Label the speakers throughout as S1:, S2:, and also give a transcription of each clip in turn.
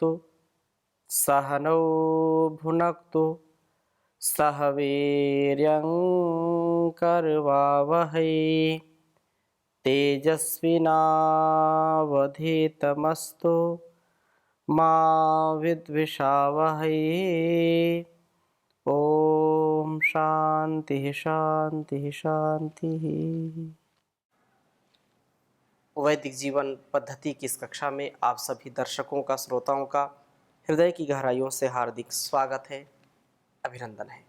S1: भवतु। सह नौ भुनक्तु सह वीर्यं करवावहै तेजस्विनावधीतमस्तु मा विद्विषावहै। ओम शांति शांति शांति। वैदिक जीवन पद्धति की इस कक्षा में आप सभी दर्शकों का, श्रोताओं का हृदय की गहराइयों से हार्दिक स्वागत है, अभिनंदन है।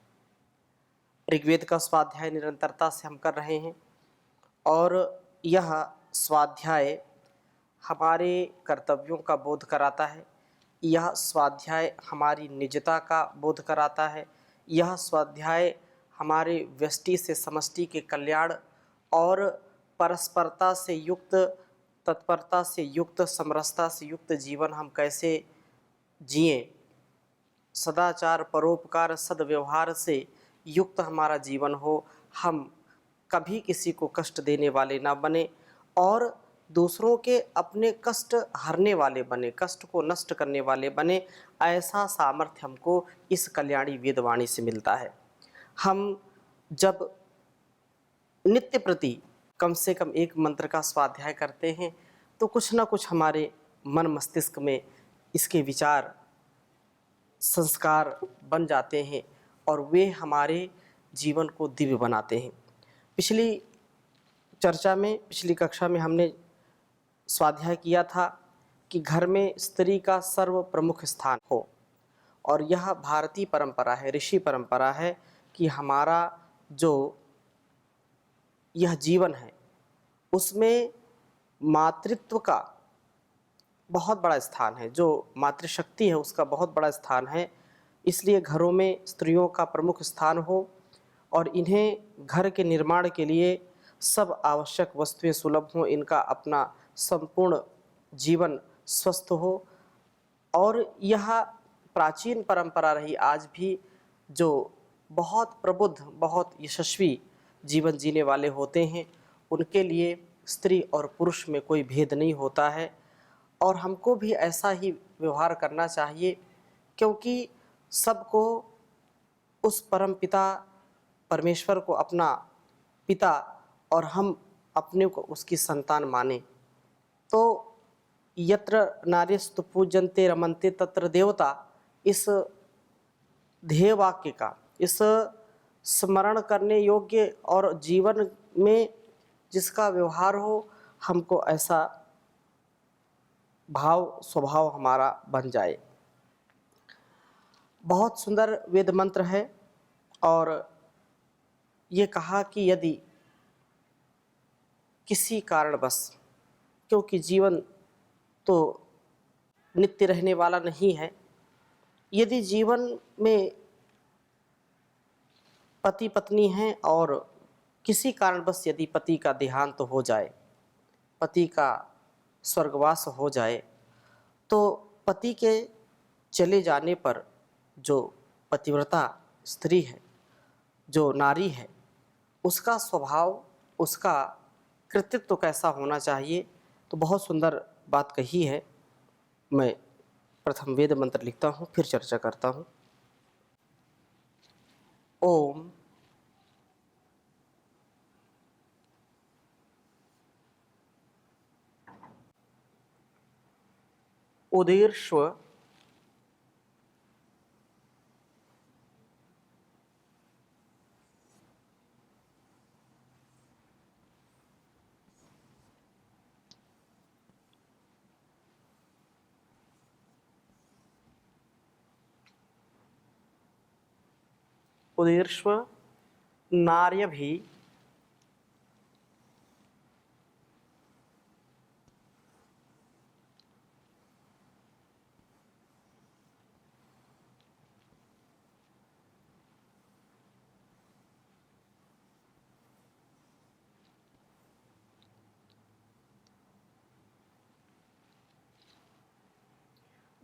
S1: ऋग्वेद का स्वाध्याय निरंतरता से हम कर रहे हैं और यह स्वाध्याय हमारे कर्तव्यों का बोध कराता है। यह स्वाध्याय हमारी निजता का बोध कराता है। यह स्वाध्याय हमारे व्यष्टि से समष्टि के कल्याण और परस्परता से युक्त, तत्परता से युक्त, समरसता से युक्त जीवन हम कैसे जिएं, सदाचार, परोपकार, सद्व्यवहार से युक्त हमारा जीवन हो, हम कभी किसी को कष्ट देने वाले ना बने और दूसरों के अपने कष्ट हरने वाले बने, कष्ट को नष्ट करने वाले बने। ऐसा सामर्थ्य हमको इस कल्याणी वेदवाणी से मिलता है। हम जब नित्य प्रति कम से कम एक मंत्र का स्वाध्याय करते हैं तो कुछ ना कुछ हमारे मन मस्तिष्क में इसके विचार, संस्कार बन जाते हैं और वे हमारे जीवन को दिव्य बनाते हैं। पिछली कक्षा में हमने स्वाध्याय किया था कि घर में स्त्री का सर्व प्रमुख स्थान हो, और यह भारतीय परंपरा है, ऋषि परंपरा है कि हमारा जो यह जीवन है उसमें मातृत्व का बहुत बड़ा स्थान है, जो मातृशक्ति है उसका बहुत बड़ा स्थान है। इसलिए घरों में स्त्रियों का प्रमुख स्थान हो और इन्हें घर के निर्माण के लिए सब आवश्यक वस्तुएं सुलभ हों, इनका अपना संपूर्ण जीवन स्वस्थ हो। और यह प्राचीन परंपरा रही, आज भी जो बहुत प्रबुद्ध, बहुत यशस्वी जीवन जीने वाले होते हैं उनके लिए स्त्री और पुरुष में कोई भेद नहीं होता है। और हमको भी ऐसा ही व्यवहार करना चाहिए, क्योंकि सबको उस परम पिता परमेश्वर को अपना पिता और हम अपने को उसकी संतान माने। तो यत्र नार्यस्तु पूज्यन्ते रमन्ते तत्र देवता, इस ध्येय वाक्य का, इस स्मरण करने योग्य और जीवन में जिसका व्यवहार हो, हमको ऐसा भाव स्वभाव हमारा बन जाए। बहुत सुंदर वेद मंत्र है और ये कहा कि यदि किसी कारणवश, क्योंकि जीवन तो नित्य रहने वाला नहीं है, यदि जीवन में पति पत्नी हैं और किसी कारणवश यदि पति का देहांत तो हो जाए, पति का स्वर्गवास हो जाए, तो पति के चले जाने पर जो पतिव्रता स्त्री है, जो नारी है, उसका स्वभाव, उसका कृतित्व कैसा होना चाहिए, तो बहुत सुंदर बात कही है। मैं प्रथम वेद मंत्र लिखता हूँ, फिर चर्चा करता हूँ। ओम उदीर्ष्व उदीर्ष्व नार्यभि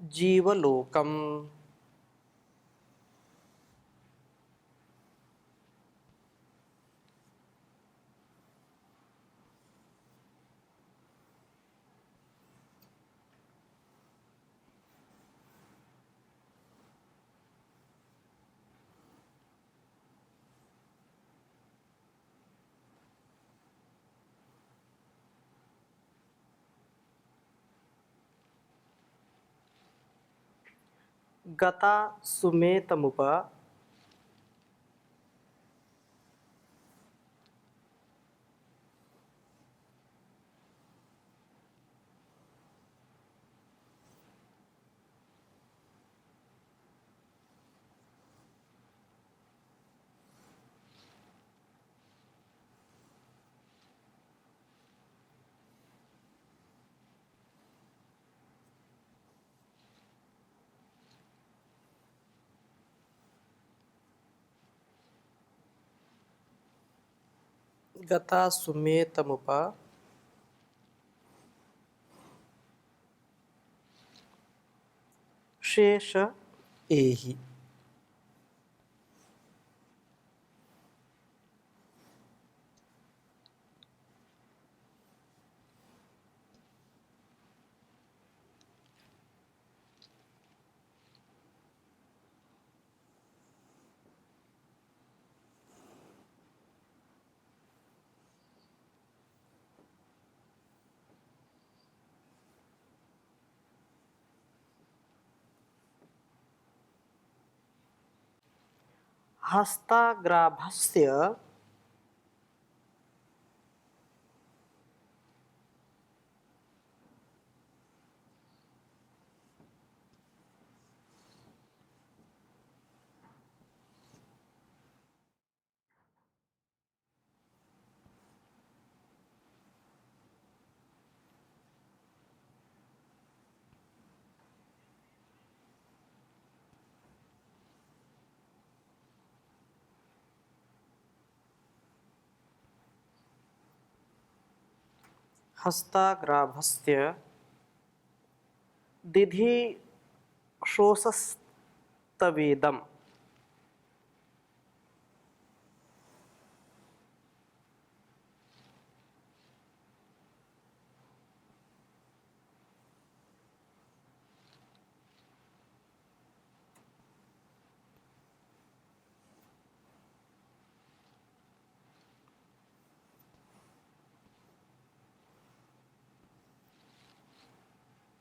S1: जीवलोकम। गता सुमेतमुप गता सुमेतमुप शेष एहि। हस्ताग्राभस्य हस्ताग्राभस्य दिधिशोषस्तवेदम्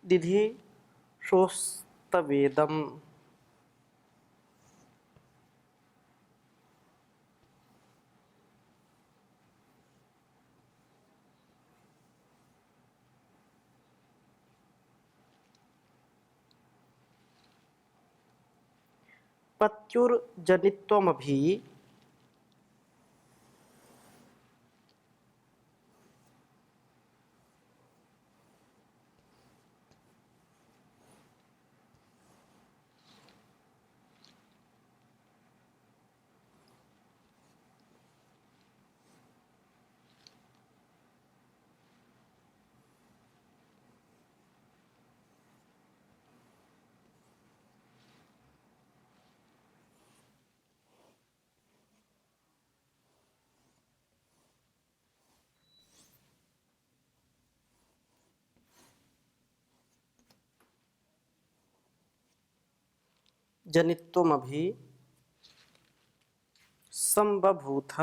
S1: दिधिशोषस्तवेदम् पत्युर्जनित्वमभि जनित्वमभि संबभूथ।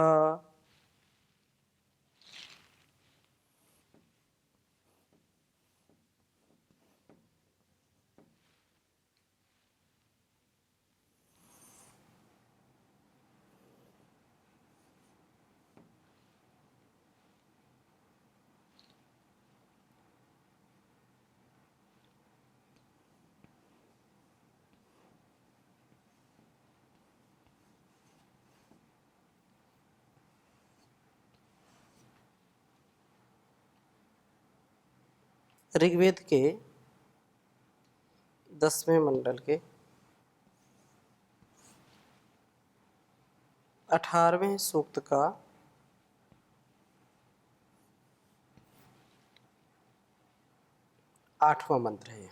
S1: ऋग्वेद के 10वें मंडल के 18वें सूक्त का 8वां मंत्र है।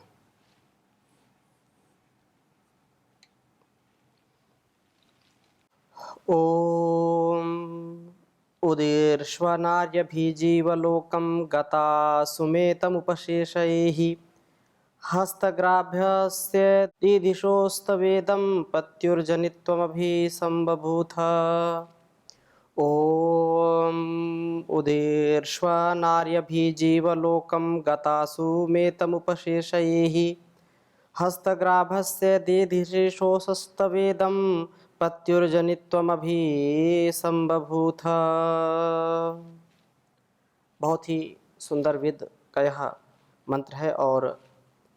S1: ओम उदीर्ष्वनार्यभिजीवलोकं गता सुमेतमुपशेषैः हस्तग्राभ्यस्य दिदिशोस्तवेदं पत्युर्जनित्वमभिसंबभूथ। ॐ उदीर्ष्वनार्यभिजीवलोकं गता सुमेतमुपशेषैः हस्तग्राभस्य देधिशेषोऽसस्तवेदं पत्युर्जनित्वमभिसंबभूथ। बहुत ही सुंदर वेद का यह मंत्र है और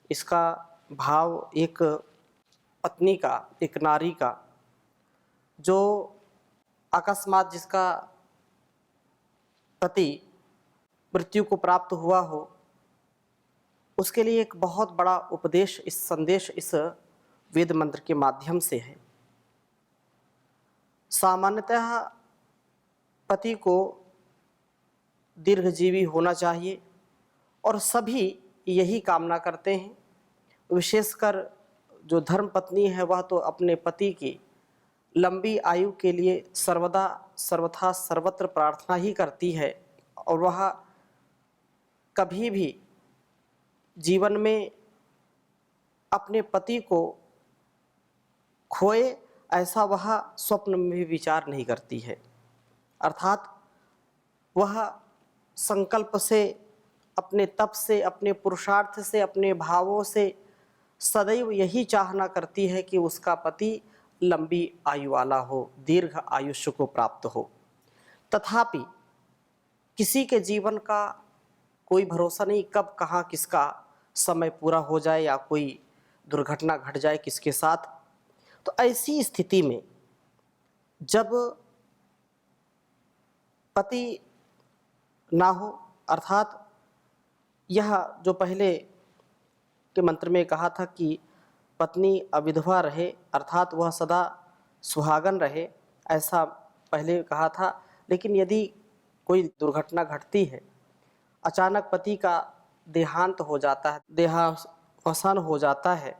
S1: इसका भाव एक पत्नी का, एक नारी का, जो अकस्मात जिसका पति मृत्यु को प्राप्त हुआ हो, उसके लिए एक बहुत बड़ा उपदेश, इस संदेश इस वेद मंत्र के माध्यम से है। सामान्यतः पति को दीर्घजीवी होना चाहिए और सभी यही कामना करते हैं। विशेषकर जो धर्म पत्नी है वह तो अपने पति की लंबी आयु के लिए सर्वदा सर्वथा सर्वत्र प्रार्थना ही करती है और वह कभी भी जीवन में अपने पति को खोए ऐसा वह स्वप्न में भी विचार नहीं करती है। अर्थात वह संकल्प से, अपने तप से, अपने पुरुषार्थ से, अपने भावों से सदैव यही चाहना करती है कि उसका पति लंबी आयु वाला हो, दीर्घ आयुष्य को प्राप्त हो। तथापि किसी के जीवन का कोई भरोसा नहीं, कब कहाँ किसका समय पूरा हो जाए या कोई दुर्घटना घट जाए किसके साथ। तो ऐसी स्थिति में जब पति ना हो, अर्थात यह जो पहले के मंत्र में कहा था कि पत्नी अविधवा रहे, अर्थात वह सदा सुहागन रहे, ऐसा पहले कहा था। लेकिन यदि कोई दुर्घटना घटती है, अचानक पति का देहांत हो जाता है, देहावसान हो जाता है,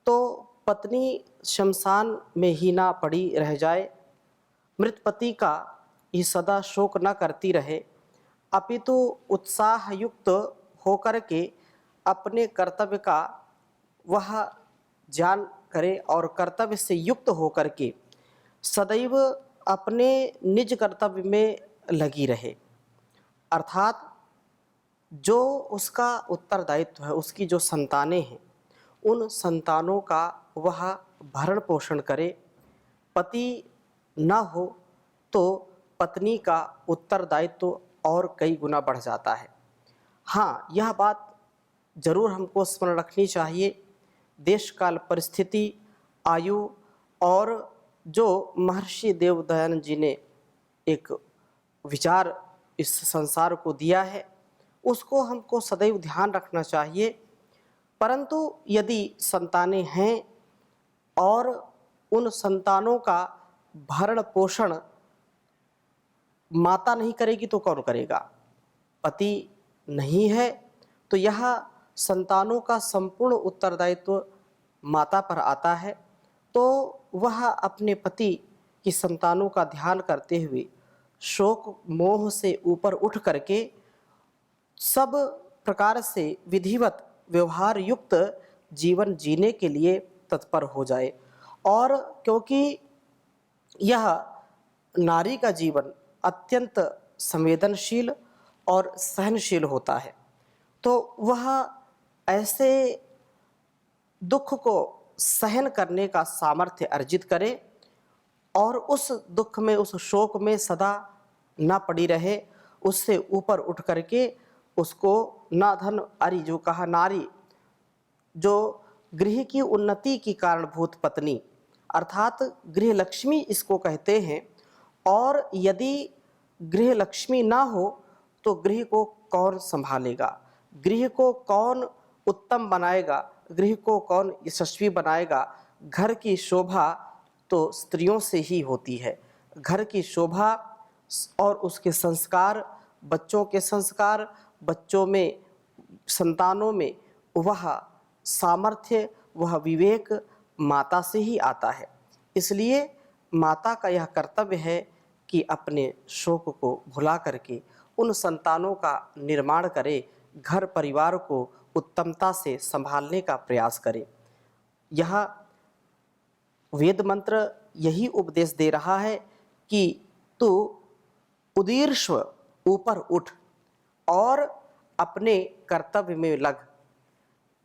S1: तो पत्नी शमशान में ही ना पड़ी रह जाए, मृत पति का ही सदा शोक न करती रहे, अपितु उत्साह युक्त होकर के अपने कर्तव्य का वह जान करे और कर्तव्य से युक्त होकर के सदैव अपने निज कर्तव्य में लगी रहे। अर्थात जो उसका उत्तरदायित्व है, उसकी जो संतानें हैं, उन संतानों का वह भरण पोषण करे। पति न हो तो पत्नी का उत्तरदायित्व और कई गुना बढ़ जाता है। हाँ, यह बात जरूर हमको स्मरण रखनी चाहिए, देश काल परिस्थिति, आयु और जो महर्षि देवदयानंद जी ने एक विचार इस संसार को दिया है, उसको हमको सदैव ध्यान रखना चाहिए। परंतु यदि संतानें हैं और उन संतानों का भरण पोषण माता नहीं करेगी तो कौन करेगा? पति नहीं है तो यह संतानों का संपूर्ण उत्तरदायित्व माता पर आता है। तो वह अपने पति की संतानों का ध्यान करते हुए शोक मोह से ऊपर उठ करके सब प्रकार से विधिवत व्यवहार युक्त जीवन जीने के लिए तत्पर हो जाए। और क्योंकि यह नारी का जीवन अत्यंत संवेदनशील और सहनशील होता है, तो वह ऐसे दुख को सहन करने का सामर्थ्य अर्जित करे और उस दुख में, उस शोक में सदा न पड़ी रहे, उससे ऊपर उठ करके उसको ना धन अरि, जो कहा नारी, जो गृह की उन्नति की कारणभूत पत्नी, अर्थात गृह लक्ष्मी इसको कहते हैं। और यदि गृह लक्ष्मी ना हो तो गृह को कौन संभालेगा, गृह को कौन उत्तम बनाएगा, गृह को कौन यशस्वी बनाएगा? घर की शोभा तो स्त्रियों से ही होती है। घर की शोभा और उसके संस्कार, बच्चों के संस्कार, बच्चों में, संतानों में वह सामर्थ्य, वह विवेक माता से ही आता है। इसलिए माता का यह कर्तव्य है कि अपने शोक को भुला करके उन संतानों का निर्माण करे, घर परिवार को उत्तमता से संभालने का प्रयास करे। यह वेद मंत्र यही उपदेश दे रहा है कि तू उदीर्ष्व, ऊपर उठ और अपने कर्तव्य में लग।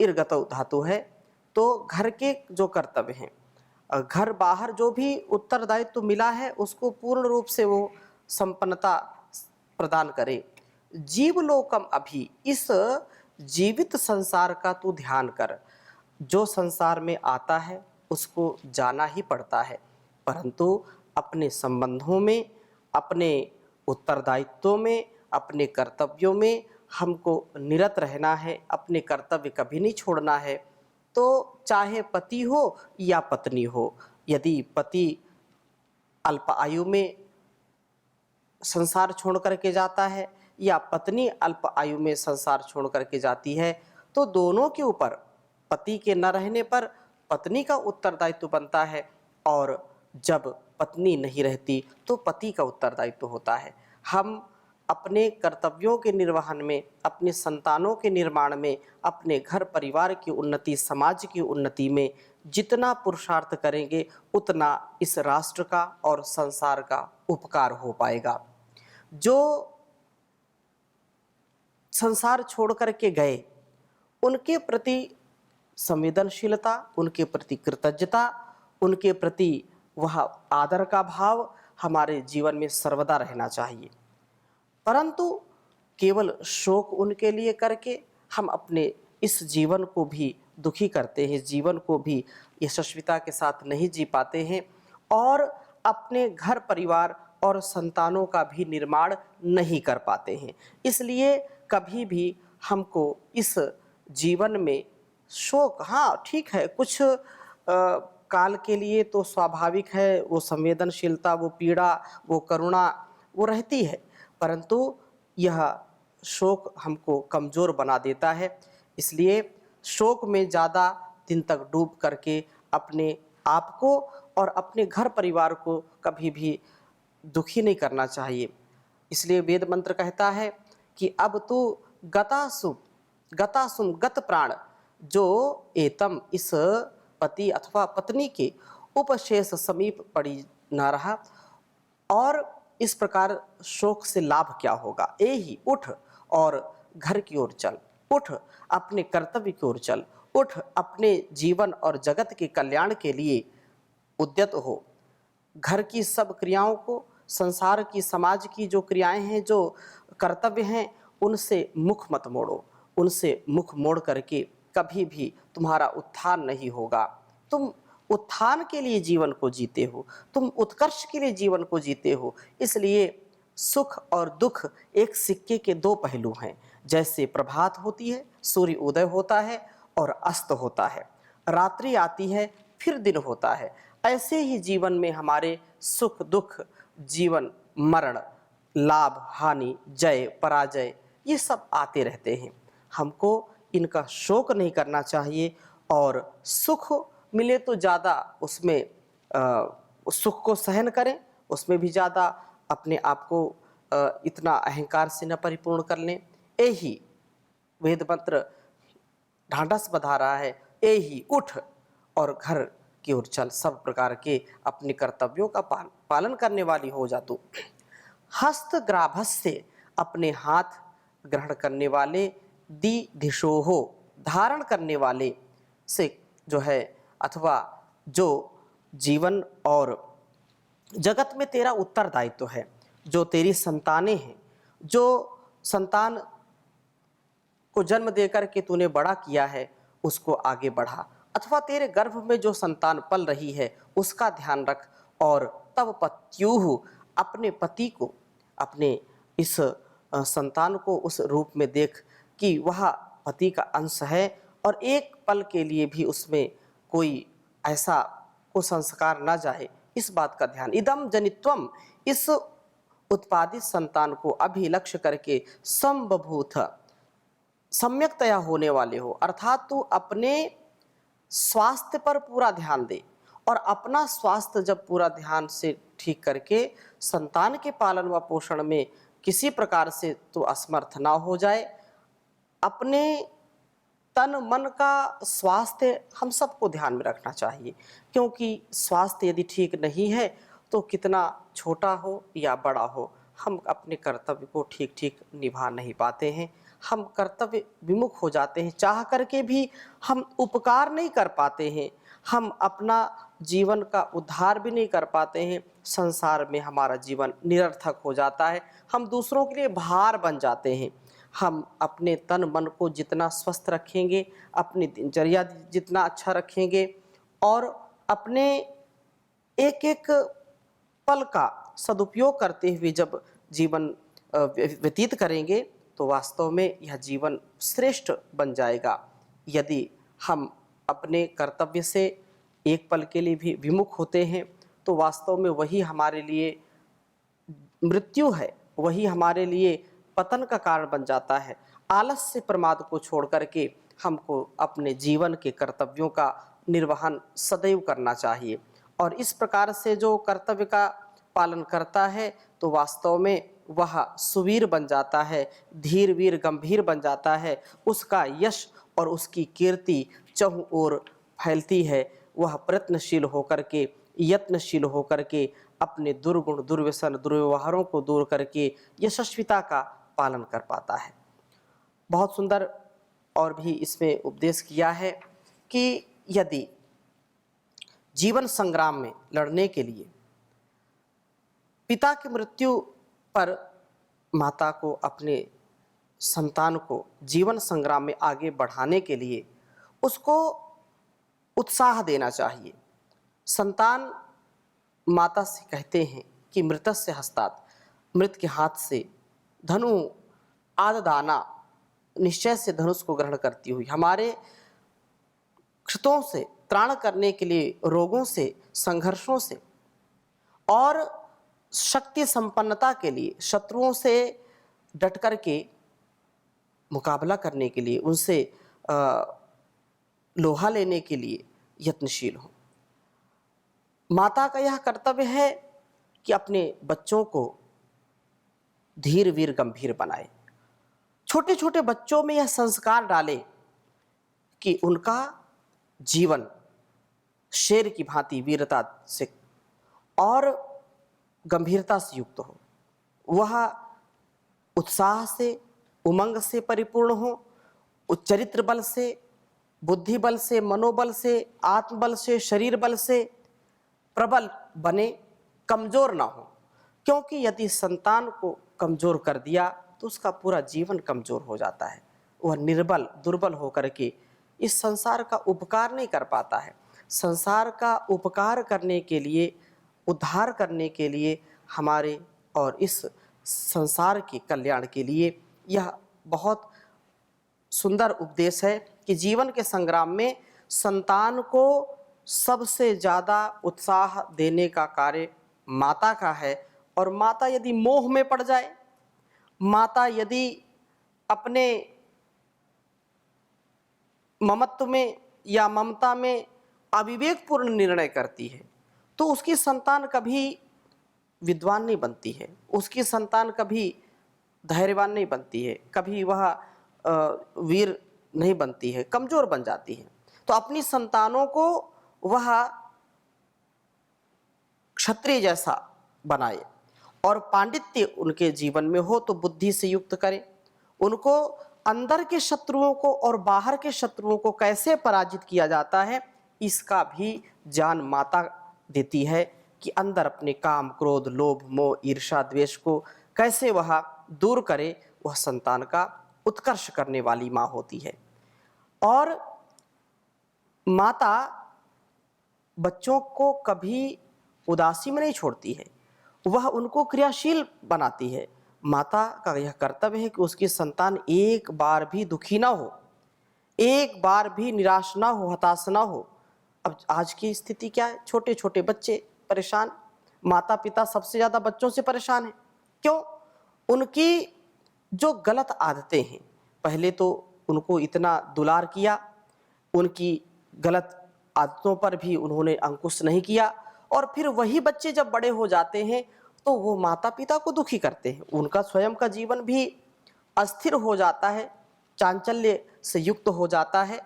S1: इर्गतौ धातु है, तो तो घर के जो कर्तव्य हैं, घर बाहर जो भी उत्तरदायित्व मिला है उसको पूर्ण रूप से वो संपन्नता प्रदान करे। जीवलोकम अभी, इस जीवित संसार का तू ध्यान कर। जो संसार में आता है उसको जाना ही पड़ता है, परंतु अपने संबंधों में, अपने उत्तरदायित्वों में, अपने कर्तव्यों में हमको निरत रहना है, अपने कर्तव्य कभी नहीं छोड़ना है। तो चाहे पति हो या पत्नी हो, यदि पति अल्प आयु में संसार छोड़ करके जाता है या पत्नी अल्प आयु में संसार छोड़ करके जाती है, तो दोनों के ऊपर, पति के न रहने पर पत्नी का उत्तरदायित्व बनता है, और जब पत्नी नहीं रहती तो पति का उत्तरदायित्व होता है। हम अपने कर्तव्यों के निर्वहन में, अपने संतानों के निर्माण में, अपने घर परिवार की उन्नति, समाज की उन्नति में जितना पुरुषार्थ करेंगे उतना इस राष्ट्र का और संसार का उपकार हो पाएगा। जो संसार छोड़ करके गए उनके प्रति संवेदनशीलता, उनके प्रति कृतज्ञता, उनके प्रति वह आदर का भाव हमारे जीवन में सर्वदा रहना चाहिए। परंतु केवल शोक उनके लिए करके हम अपने इस जीवन को भी दुखी करते हैं, जीवन को भी यशस्विता के साथ नहीं जी पाते हैं, और अपने घर परिवार और संतानों का भी निर्माण नहीं कर पाते हैं। इसलिए कभी भी हमको इस जीवन में शोक, हाँ ठीक है, कुछ काल के लिए तो स्वाभाविक है, वो संवेदनशीलता, वो पीड़ा, वो करुणा वो रहती है, परंतु यह शोक हमको कमज़ोर बना देता है। इसलिए शोक में ज़्यादा दिन तक डूब करके अपने आप को और अपने घर परिवार को कभी भी दुखी नहीं करना चाहिए। इसलिए वेद मंत्र कहता है कि अब तू गतासुम गत प्राण, जो एतम, इस पति अथवा पत्नी के उपशेष समीप पड़ी न रहा, और इस प्रकार शोक से लाभ क्या होगा। ए ही उठ और घर की ओर चल, उठ अपने कर्तव्य की ओर चल, उठ अपने जीवन और जगत के कल्याण के लिए उद्यत हो। घर की सब क्रियाओं को, संसार की, समाज की जो क्रियाएं हैं, जो कर्तव्य हैं, उनसे मुख मत मोड़ो। उनसे मुख मोड़ करके कभी भी तुम्हारा उत्थान नहीं होगा। तुम उत्थान के लिए जीवन को जीते हो, तुम उत्कर्ष के लिए जीवन को जीते हो। इसलिए सुख और दुख एक सिक्के के दो पहलू हैं। जैसे प्रभात होती है, सूर्य उदय होता है और अस्त होता है, रात्रि आती है फिर दिन होता है, ऐसे ही जीवन में हमारे सुख दुख, जीवन मरण, लाभ हानि, जय पराजय, ये सब आते रहते हैं। हमको इनका शोक नहीं करना चाहिए, और सुख मिले तो ज़्यादा उसमें सुख को सहन करें, उसमें भी ज़्यादा अपने आप को इतना अहंकार से न परिपूर्ण कर लें। यही वेद मंत्र ढांढस बधा रहा है, यही उठ और घर की ओर चल, सब प्रकार के अपने कर्तव्यों का पालन करने वाली हो जा तू। हस्त ग्राभस्य, अपने हाथ ग्रहण करने वाले, दिशोहो, धारण करने वाले से जो है, अथवा जो जीवन और जगत में तेरा उत्तरदायित्व है, जो तेरी संतानें हैं, जो संतान को जन्म देकर के तूने बड़ा किया है, उसको आगे बढ़ा, अथवा तेरे गर्भ में जो संतान पल रही है उसका ध्यान रख। और तब पत्युः, अपने पति को, अपने इस संतान को उस रूप में देख कि वह पति का अंश है, और एक पल के लिए भी उसमें कोई ऐसा कुसंस्कार न जाए, इस बात का ध्यान। इदम जनित्वम, इस उत्पादित संतान को अभिलक्ष्य करके संबभूथ, सम्यकतया होने वाले हो। अर्थात तू अपने स्वास्थ्य पर पूरा ध्यान दे, और अपना स्वास्थ्य जब पूरा ध्यान से ठीक करके संतान के पालन व पोषण में किसी प्रकार से तो असमर्थ ना हो जाए। अपने तन मन का स्वास्थ्य हम सबको ध्यान में रखना चाहिए, क्योंकि स्वास्थ्य यदि ठीक नहीं है तो कितना छोटा हो या बड़ा हो, हम अपने कर्तव्य को ठीक ठीक निभा नहीं पाते हैं। हम कर्तव्य विमुख हो जाते हैं, चाह करके भी हम उपकार नहीं कर पाते हैं, हम अपना जीवन का उद्धार भी नहीं कर पाते हैं, संसार में हमारा जीवन निरर्थक हो जाता है, हम दूसरों के लिए भार बन जाते हैं। हम अपने तन मन को जितना स्वस्थ रखेंगे, अपनी दिनचर्या जितना अच्छा रखेंगे और अपने एक एक पल का सदुपयोग करते हुए जब जीवन व्यतीत करेंगे तो वास्तव में यह जीवन श्रेष्ठ बन जाएगा। यदि हम अपने कर्तव्य से एक पल के लिए भी विमुख होते हैं तो वास्तव में वही हमारे लिए मृत्यु है, वही हमारे लिए पतन का कारण बन जाता है। आलस्य प्रमाद को छोड़ करके हमको अपने जीवन के कर्तव्यों का निर्वहन सदैव करना चाहिए और इस प्रकार से जो कर्तव्य का पालन करता है तो वास्तव में वह सुवीर बन जाता है, धीर वीर गंभीर बन जाता है, उसका यश और उसकी कीर्ति चहुं ओर फैलती है। वह प्रयत्नशील होकर के, यत्नशील होकर के अपने दुर्गुण, दुर्व्यसन, दुर्व्यवहारों को दूर करके यशस्विता का पालन कर पाता है। बहुत सुंदर और भी इसमें उपदेश किया है कि यदि जीवन संग्राम में लड़ने के लिए पिता की मृत्यु पर माता को अपने संतान को जीवन संग्राम में आगे बढ़ाने के लिए उसको उत्साह देना चाहिए। संतान माता से कहते हैं कि मृतस्य हस्तात्, मृत के हाथ से धनु आददाना, निश्चय से धनुष को ग्रहण करती हुई हमारे क्षतों से त्राण करने के लिए, रोगों से, संघर्षों से और शक्ति संपन्नता के लिए, शत्रुओं से डट कर के मुकाबला करने के लिए, उनसे लोहा लेने के लिए यत्नशील हो। माता का यह कर्तव्य है कि अपने बच्चों को धीर वीर गंभीर बनाए, छोटे छोटे बच्चों में यह संस्कार डाले कि उनका जीवन शेर की भांति वीरता से और गंभीरता से युक्त हो, वह उत्साह से, उमंग से परिपूर्ण हो, चरित्र बल से, बुद्धि बल से, मनोबल से, आत्मबल से, शरीर बल से प्रबल बने, कमजोर ना हो। क्योंकि यदि संतान को कमजोर कर दिया तो उसका पूरा जीवन कमजोर हो जाता है, वह निर्बल, दुर्बल होकर के इस संसार का उपकार नहीं कर पाता है। संसार का उपकार करने के लिए, उद्धार करने के लिए हमारे और इस संसार के कल्याण के लिए यह बहुत सुंदर उपदेश है कि जीवन के संग्राम में संतान को सबसे ज़्यादा उत्साह देने का कार्य माता का है। और माता यदि मोह में पड़ जाए, माता यदि अपने ममत्व में या ममता में अविवेकपूर्ण निर्णय करती है तो उसकी संतान कभी विद्वान नहीं बनती है, उसकी संतान कभी धैर्यवान नहीं बनती है, कभी वह वीर नहीं बनती है, कमजोर बन जाती है। तो अपनी संतानों को वह क्षत्रिय जैसा बनाए और पांडित्य उनके जीवन में हो तो बुद्धि से युक्त करे, उनको अंदर के शत्रुओं को और बाहर के शत्रुओं को कैसे पराजित किया जाता है इसका भी ज्ञान माता देती है कि अंदर अपने काम, क्रोध, लोभ, मोह, ईर्ष्या, द्वेष को कैसे वह दूर करे। वह संतान का उत्कर्ष करने वाली माँ होती है। और माता बच्चों को कभी उदासी में नहीं छोड़ती है, वह उनको क्रियाशील बनाती है। माता का यह कर्तव्य है कि उसकी संतान एक बार भी दुखी ना हो, एक बार भी निराश ना हो, हताश ना हो। अब आज की स्थिति क्या है, छोटे छोटे बच्चे परेशान, माता पिता सबसे ज़्यादा बच्चों से परेशान हैं। क्यों? उनकी जो गलत आदतें हैं, पहले तो उनको इतना दुलार किया, उनकी गलत आदतों पर भी उन्होंने अंकुश नहीं किया और फिर वही बच्चे जब बड़े हो जाते हैं तो वो माता पिता को दुखी करते हैं, उनका स्वयं का जीवन भी अस्थिर हो जाता है, चांचल्य से युक्त हो जाता है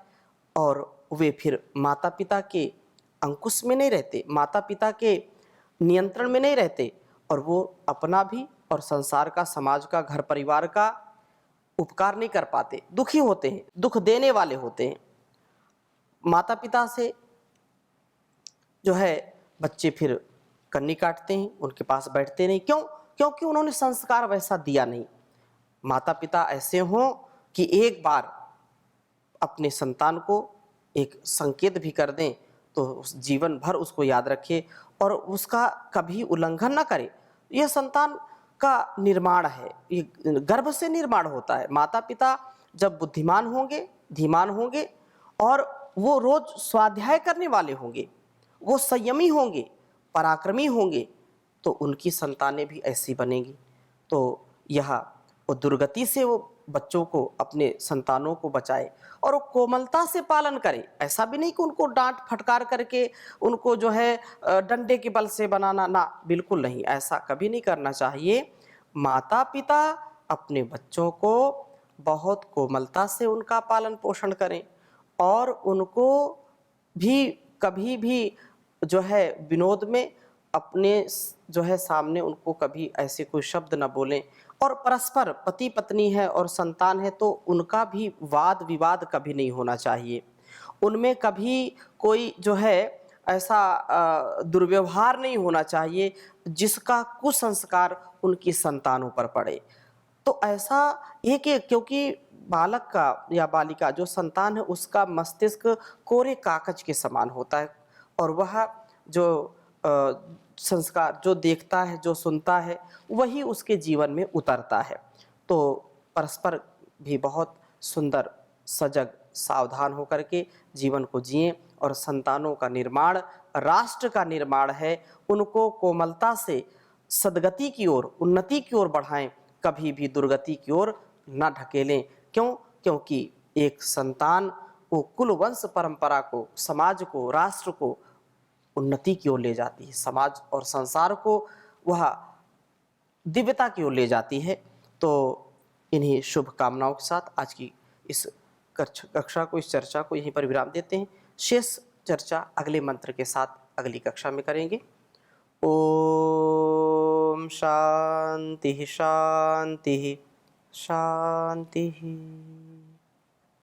S1: और वे फिर माता पिता के अंकुश में नहीं रहते, माता पिता के नियंत्रण में नहीं रहते और वो अपना भी और संसार का, समाज का, घर परिवार का उपकार नहीं कर पाते, दुखी होते हैं, दुख देने वाले होते हैं। माता पिता से जो है बच्चे फिर कन्नी काटते हैं, उनके पास बैठते नहीं। क्यों? क्योंकि उन्होंने संस्कार वैसा दिया नहीं। माता पिता ऐसे हों कि एक बार अपने संतान को एक संकेत भी कर दें तो उस जीवन भर उसको याद रखे और उसका कभी उल्लंघन ना करे। यह संतान का निर्माण है, ये गर्भ से निर्माण होता है। माता पिता जब बुद्धिमान होंगे, धीमान होंगे और वो रोज स्वाध्याय करने वाले होंगे, वो संयमी होंगे, पराक्रमी होंगे, तो उनकी संतानें भी ऐसी बनेंगी। तो यह वो दुर्गति से वो बच्चों को, अपने संतानों को बचाए और वो कोमलता से पालन करे। ऐसा भी नहीं कि उनको डांट फटकार करके उनको जो है डंडे के बल से बनाना, ना, बिल्कुल नहीं, ऐसा कभी नहीं करना चाहिए। माता पिता अपने बच्चों को बहुत कोमलता से उनका पालन पोषण करें और उनको भी कभी भी जो है विनोद में अपने जो है सामने उनको कभी ऐसे कोई शब्द न बोलें। और परस्पर पति पत्नी है और संतान है तो उनका भी वाद विवाद कभी नहीं होना चाहिए। उनमें कभी कोई जो है ऐसा दुर्व्यवहार नहीं होना चाहिए जिसका कुसंस्कार उनकी संतानों पर पड़े। तो ऐसा एक-एक, क्योंकि बालक का या बालिका जो संतान है उसका मस्तिष्क कोरे कागज के समान होता है और वह जो संस्कार जो देखता है, जो सुनता है, वही उसके जीवन में उतरता है। तो परस्पर भी बहुत सुंदर, सजग, सावधान होकर के जीवन को जिएं और संतानों का निर्माण राष्ट्र का निर्माण है। उनको कोमलता से सद्गति की ओर, उन्नति की ओर बढ़ाएं, कभी भी दुर्गति की ओर न ढकेलें। क्यों? क्योंकि एक संतान वो कुल वंश परंपरा को, समाज को, राष्ट्र को उन्नति की ओर ले जाती है, समाज और संसार को वह दिव्यता की ओर ले जाती है। तो इन्हीं शुभकामनाओं के साथ आज की इस कक्षा को, इस चर्चा को यहीं पर विराम देते हैं। शेष चर्चा अगले मंत्र के साथ अगली कक्षा में करेंगे। ओम शांति शांति शांति।